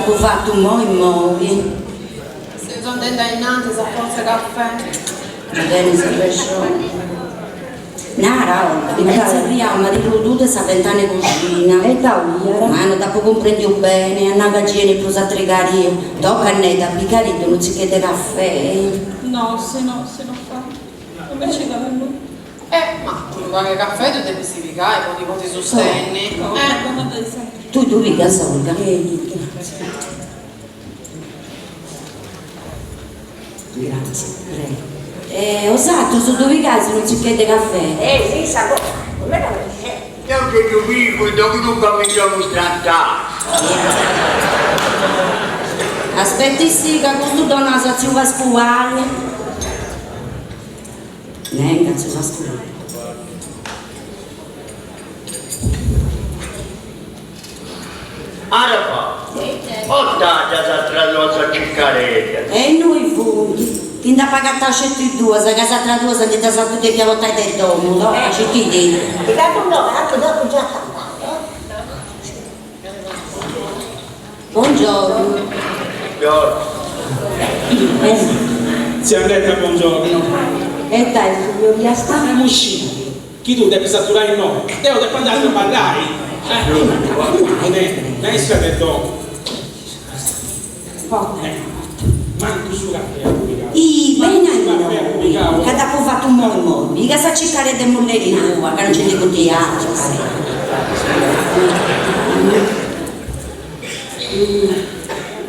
dopo fatto moi. Se sono dentro innanzi, sa forse caffè. Bene, si pesce. Nara, in casa prima di produrre sa 20 anni cucina. E da via. Ma non dopo comprendi bene, a una cagina plus a trigaria. Tocca a ne da picarito, non si chiede caffè. No, se non fa. Come ci vanno? Ma tu paghi caffè, tu devi stificare, poi ti sostenni. No, non devi sempre. Tu mica solga. Grazie, prego. Osato, su due casi non si chiede caffè. Sì, sa come la vedi? Io che tu vivo e dopo non cominciamo a trattare. Aspetti sì, che questo dona una stazione vasculare. Cazzo vasculare. Arapa, portate tra nostra ciccaretta. E noi fuori. Ti da pagare a 102, se casa tra due se ti da salto di chiavottare del domo, no? Ci ti dico. Ti dato un anche dopo già cantare. Buongiorno. Si è detta buongiorno. E dai, figlio, via sta. Stiamo uscendo. Chi tu devi saturare il nome? Devo andare a parlare. Lei si è detto. Manco su caffè. Benino, che dopo fatto un mo', mica sa cercare dei mulleri nuova, che non ce li contiamo.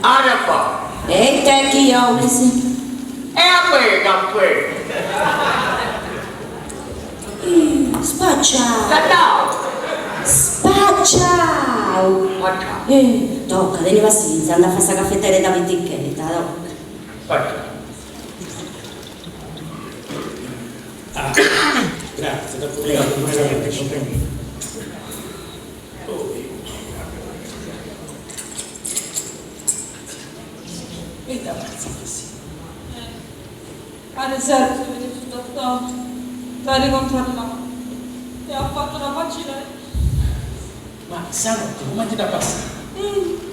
Arapa, E te chi olesi? e a me caffè. Spacciao! Ciao. Spacciao! Tocca, te ne va senza, andare a fare questa caffetteria da vitichetta, no? Grazie, da veramente. E da sì. Ad esempio, vedi sul dottore, l'ha ricontrato là e ha fatto una pagina. Ma stanotte come ti da passare?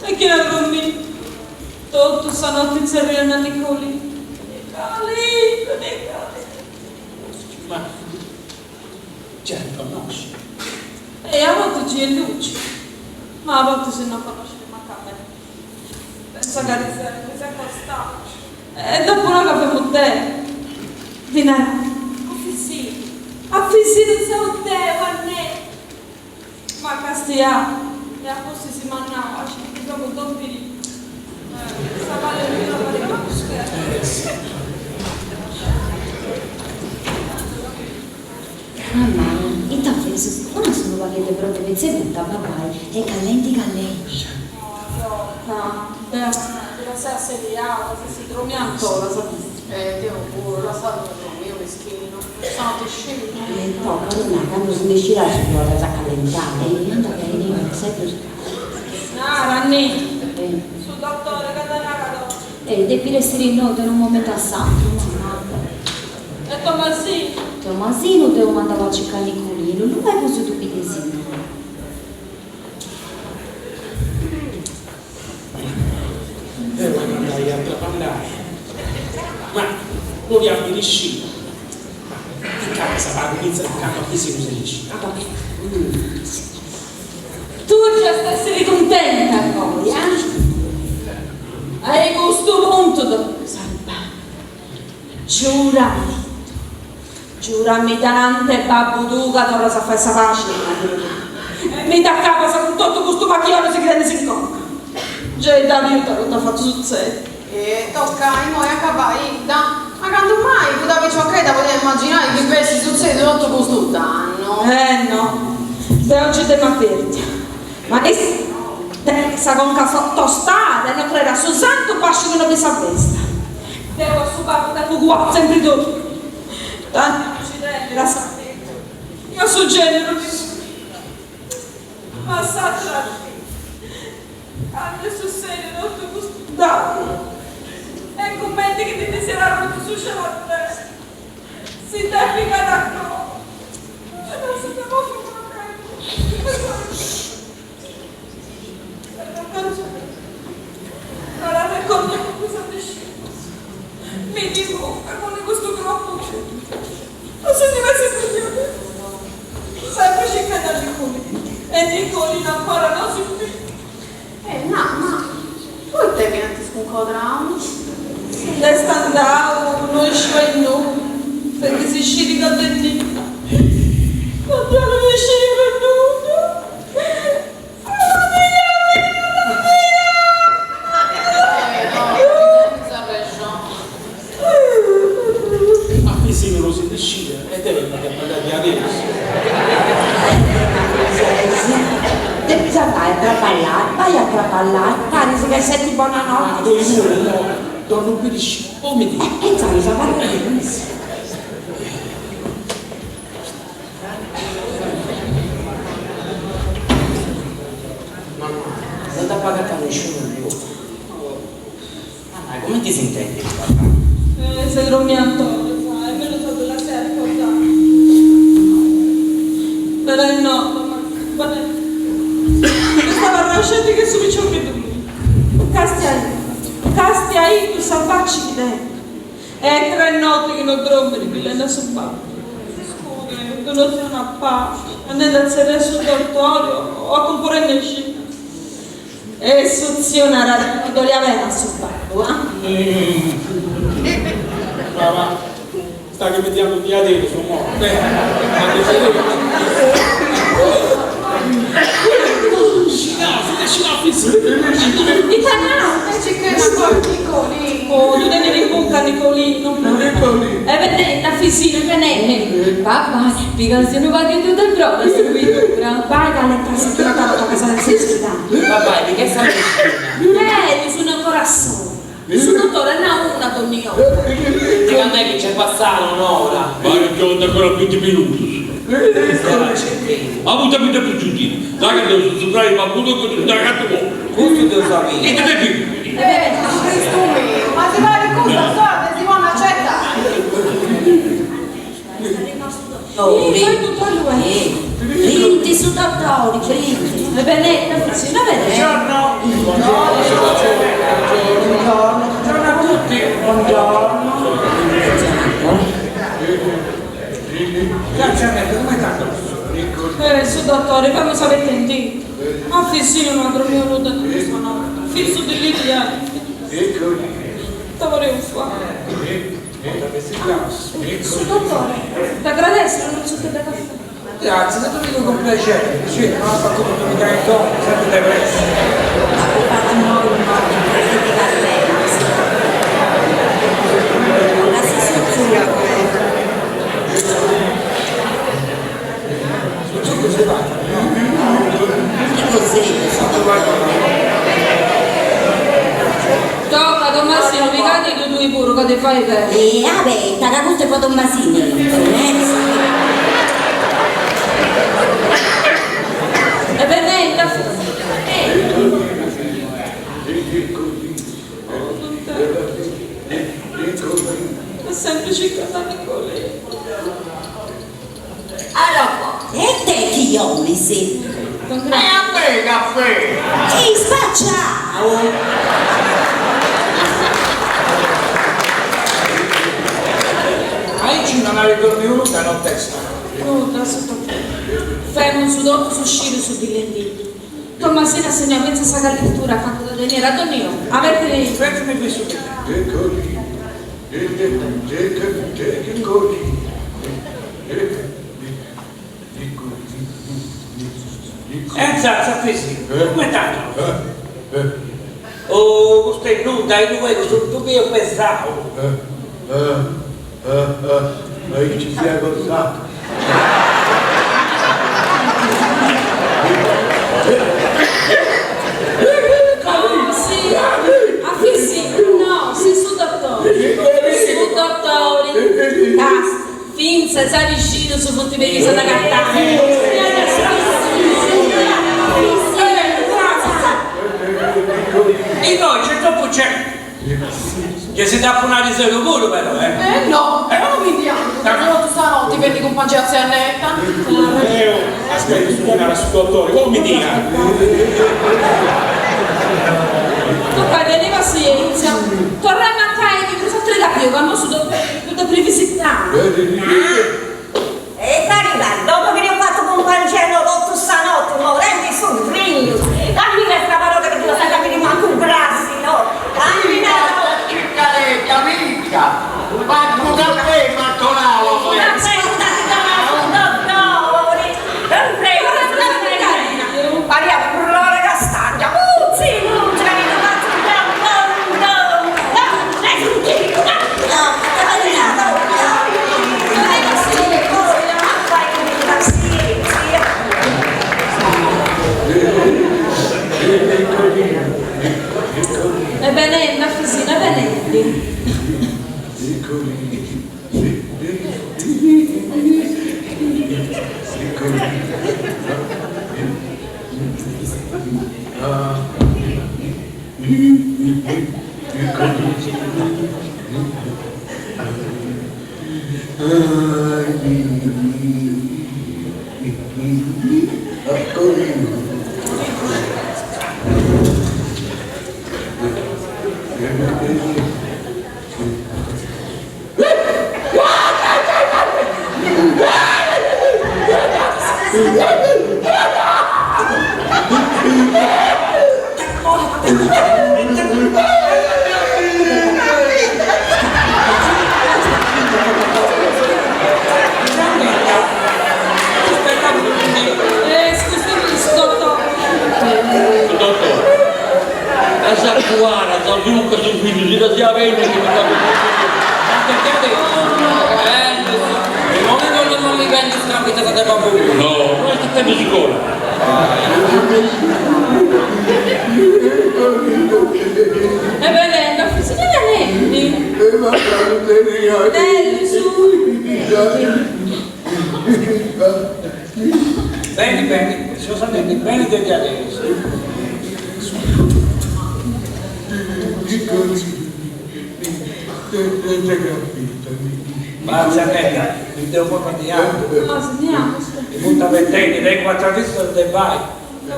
E chi era convinto? Tutto stanotte in Serena Nicoli. Cali. Ma già li conosci? E a volte ci è luce, ma a volte se non conosci manca a me. Pensa che adesso mi si accosta. E dopo una caffè con te. Dinara, affissi non so te, guarda. Ma Castia, e a posto si mannava, ci dico con doppi. Stava le mie roba, ma che scherzo. Mamma, intanto non sono paghette proprio pensiero da papà e callenti. No, deve essere seriale, se si trovi ancora, sapete. Dio pure, la salvo io meschino, sono scemo. Tocca, quando si mescila si vuole calentare, anda bene, non sai più. Ranni, sul dottore Catanacado. Devi restare in noto in un momento assai. E Tommasino? Tommasino devo mandare a cercare Nicolino, non vai con stupidesimo. Devo andare a parlare. Ma proviamo di riuscire. In casa va, inizia il campo qui si usa vicino. Tu già stai contenta poi, Hai questo punto dopo salva. Giurami davanti babbo tu che ora sa fare questa facile. E mi da capo sa con tutto questo macchione si crede si cocca. Già da vita non ha fatto succedere. E tocca a noi a capaita. Ma quando mai tu da ciò che potevi immaginare che questo succede tutto questo danno? No, se oggi devo aperti. Ma che sa conca tostata, non creda su santo pascio che non mi sa questa. Devo assumere da cuore sempre tu. Tanti accidenti, la sapete. Io sul genere non mi ma sa tratti. Cambia sul serio tutto questo danno. E commenti che ti desiderano tu su te. Si definica da no. E non si può fare. Nicolino ancora non si vede. No, ma tu te che non ti sconcodrano? Le standavo, non usciva in nome, perché si scirica dentro. Non piano mi scirica in nome. Ma qui sì non lo si decide, e te vengono a parlare adesso. Devi andare a trapallare, vai a trapallare, pare che senti buonanotte. Dove vuole, no? Torno qui di sci. Oh mi dici. Insomma, sa parlare benissimo. Non ti ha pagato nessuno più. Mamma, come ti senti papà? Se dormi Antonio, sai, me lo so della sera ricordare. Però no, ma stava nascendo che subito ci ho veduto. Casti ahí, tu salvacci di dentro. È 3 notti che non dormo di Milena sul banco. Scusi, tu non sei una pace. Andando a sedere sul dortorio o a comporre nel sci. E suziona la do li aveva sul banco, Brava. Sta che mettiamo via adesso, mo. Quando sei Ci credo ancora Nicolino. Oh, tu ne devi bucca Nicolino. E vedete, la fisina, venete. Papà, perché non va che tu del brodo, subito. Vai dall'entrata settimana alla tua casa del sesquità. Papà, di che sta Sono ancora solo. Su dottore, no, una donnina. Dica a me che c'è passato un'ora. Ma non giorno ancora 20 minuti. Ma avuto più giudino. Dai che devo superare il babbuto con da gatto buono. Questo devo sapere. E te ne più. Cristo mio, ma si va di cosa sorda, si va una cetta. Brindi su dottori, brindi. E bene, la fisina, vedete? Buongiorno a tutti. Grazie a me, come tanto? Su dottore, fammi sapere tentito. Ma fisina non avrò mio nudo di questa notte. Fisso di lì di anni. Dovrei fare. Su dottore, ti agradezco, non so che da caffè. Grazie, te lo dico con piacere. Sì, non ho fatto opportunità in tono, sempre depresso. Tocca Tommasino, mi cadi tu due pure che ti fai per. E vabbè, da questo è poi Tommasini. E bene, la è sempre cercata Nicolino. Allora, e te chi olisi? E a me caffè. Chi spacciao? Aici non avevi dormito da notte testa. Nuda sotto fermo su dopo su sciro su bilendino. Tommasino assegna pensa sa lettura quando da venire a Donio. Avete Fermi qui su. Zazza, fesi. Come tanto? Oh, questo è nuda, e tu vedi sul tuo mio pensavo. Ma ci sia cosa? sì, affissi, no, sei su dottore. Su dottore. Finza, sai vicino su Fonte Vecchio Santa E noi c'è troppo c'è. Che si dà una risata pure però, No, non mi diamo. No, tu stanotte prendi con panciazzi a netta. Aspetta, studiare su dottore, come mi dica? Tu fai delle pazienza. Torniamo a casa che cosa te la più, quando su dottore visitare. E sta arrivando, dopo che ne ho fatto con un pancello rotto stanotte, mo rendi su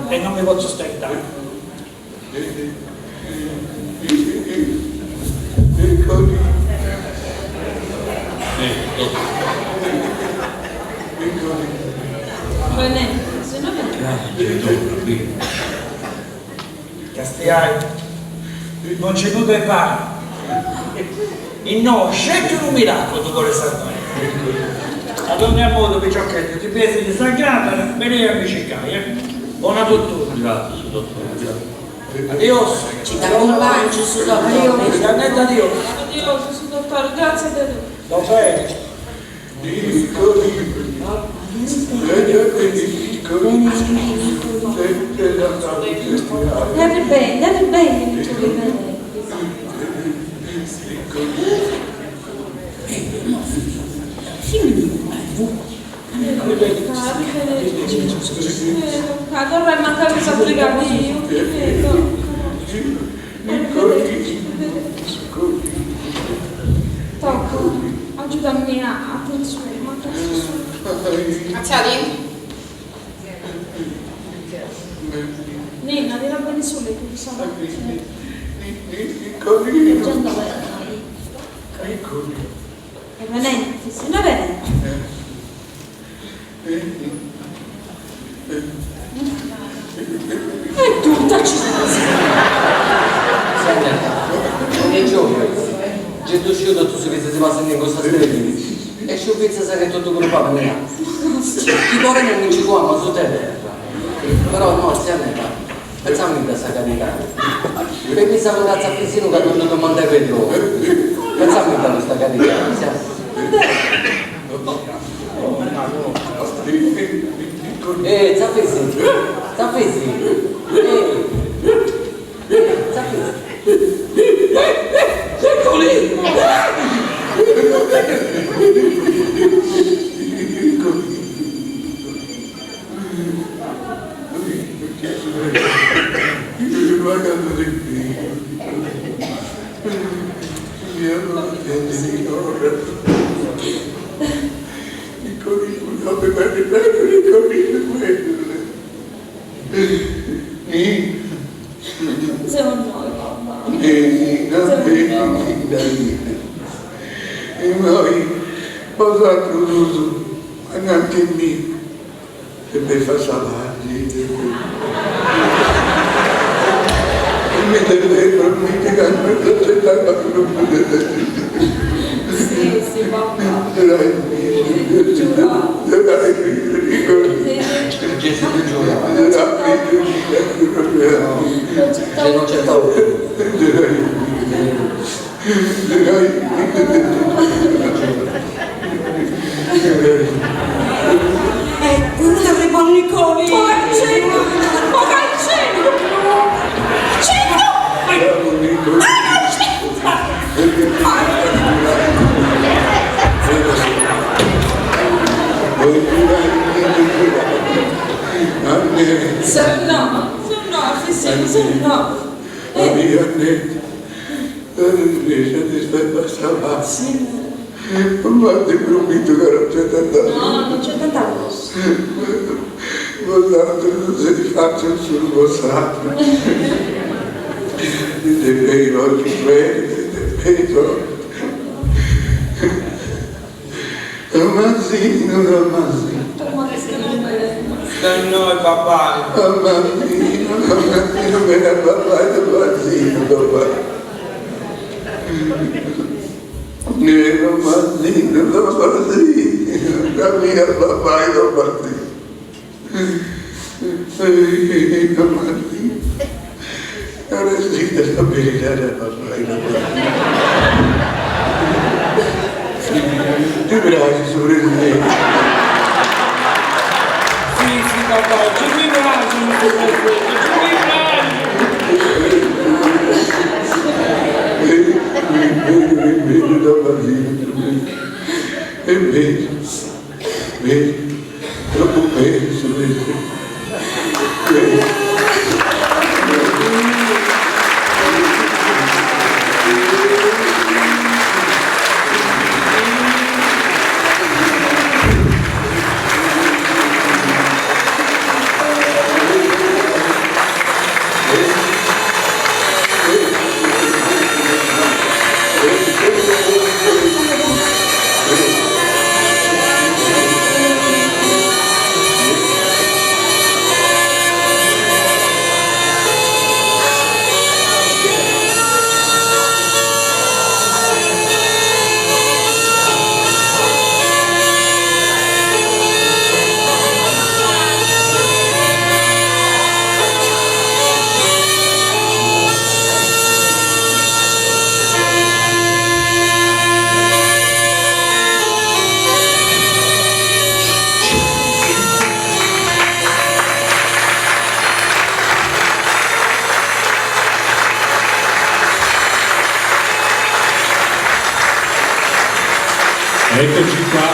E non mi posso stentare. Castiai, non c'è nulla da fare. E no, scegli un miracolo tu vuole salvare. Ad ogni modo, Picciochetto, ti pesi di sagrada, veni a cercare, Buona fortuna. Grazie, dottore, grazie. Adios. Ci t'accompagno, su dottore. Finalmente adios. Addio, su dottore, grazie a te. Lo bene. Andiate bene, tu bene. Allora manca di sacrificio. Tocco, aiutami a attenzione, manca di Azziati? Nina, di roba di sole che sono. È venente, se non è venente. E tu, tacci Ogni giorno, gente uscito tu si vede si passa in questa strada e ci pensa che tutto quello fa per me. Ti cuore non ci può, ma su terra. Però no, stiamo ne fa. Pensiamo in questa carità. E mi sa un cazzo a Fisino che ha dovuto mandare per loro. Pensiamo in questa carità. Zaffesi, Zaffesi, Zaffesi. Eccoli! Siamo noi, mamma. E noi posato l'uso, ma anche me, e per far salvarli. E mi deve permettere che non mi accettava più. Sì, papà. Gesù di Giovanni. Se non c'è troppo. Uno dei bonniconi. Povercino! Povercino! Se no, Fissino, se no. Ma ti prometto che non c'è tanta No, non c'è tanta rossa. spazio sul posato. Ti vedo, ti vedo. Tommasino. Da noi papà. Tommasino, me ne papà, Tommasino, papà. Tommasino, la mia papà, Tommasino. Tommasino. Ora sì, devo vedere papà, ti piace sorridere? Sì, papà, ci mi piace, Vedi, troppo bene sorridere. Eccoci qua,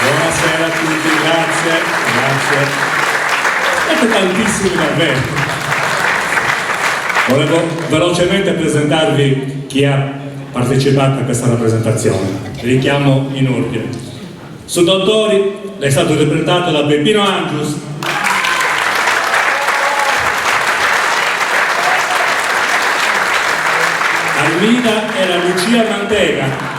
buonasera a tutti, grazie. Siete tantissimi davvero. Volevo velocemente presentarvi chi ha partecipato a questa rappresentazione. Richiamo in ordine. Su Dottori è stato interpretato da Peppino Angius, Armida era Lucia Mantega,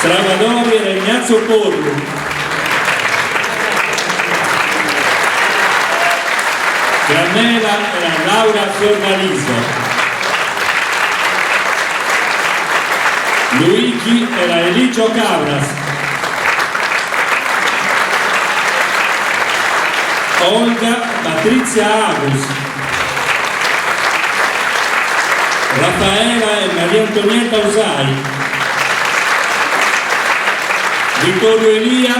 Salvadori era Ignazio Porru, Granella era Laura Fiordaliso, Luigi era Eligio Cabras, Olga Patrizia Agus, Raffaella e Maria Antonietta Usai, Vittorio Elia,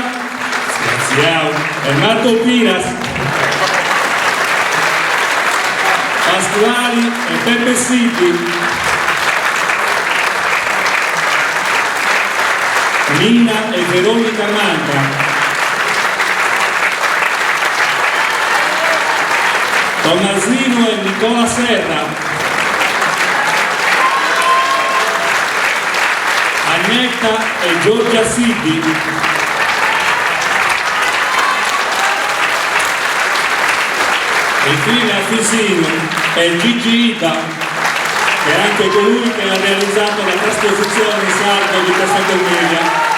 e Marco Piras, Pasquali e Peppe Siti, Nina e Veronica Manca, Tommasino e Nicola Serra, Annetta e Giorgia Sidi, e infine a Fisino è Gigi Ita, che è anche colui che ha realizzato la trasposizione in sardo di questa commedia.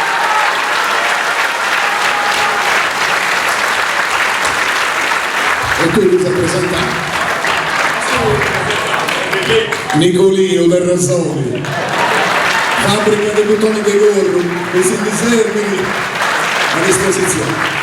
E quindi si è presentato Nicolino del Razzoli, fabbrica dei bottoni dei gorri, questi deservini a disposizione.